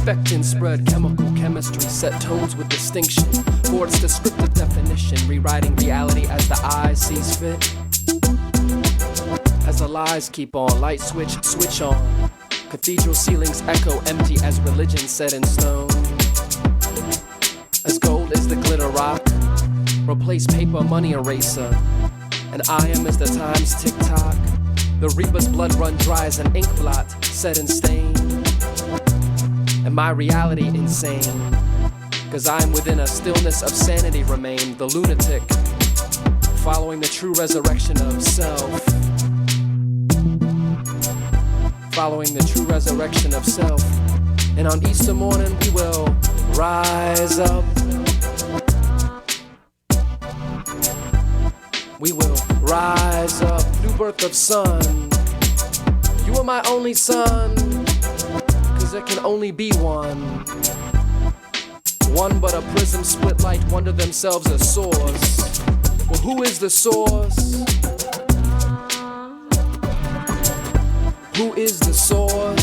Infecting spread chemical chemistry, set tones with distinction for its descriptive definition, rewriting reality as the eye sees fit. As the lies keep on, light switch on. Cathedral ceilings echo empty as religion set in stone. As gold is the glitter rock, replace paper money eraser. And I am as the time's tick-tock. The reaper's blood run dry as an ink blot set in stain. And my reality insane, 'cause I'm within a stillness of sanity remain, the lunatic, following the true resurrection of self. Following the true resurrection of self. And on Easter morning we will rise up. We will rise up, new birth of sun. You are my only son, 'cause there can only be one. One but a prism split light, wonder themselves a source. Well, who is the source? Who is the source?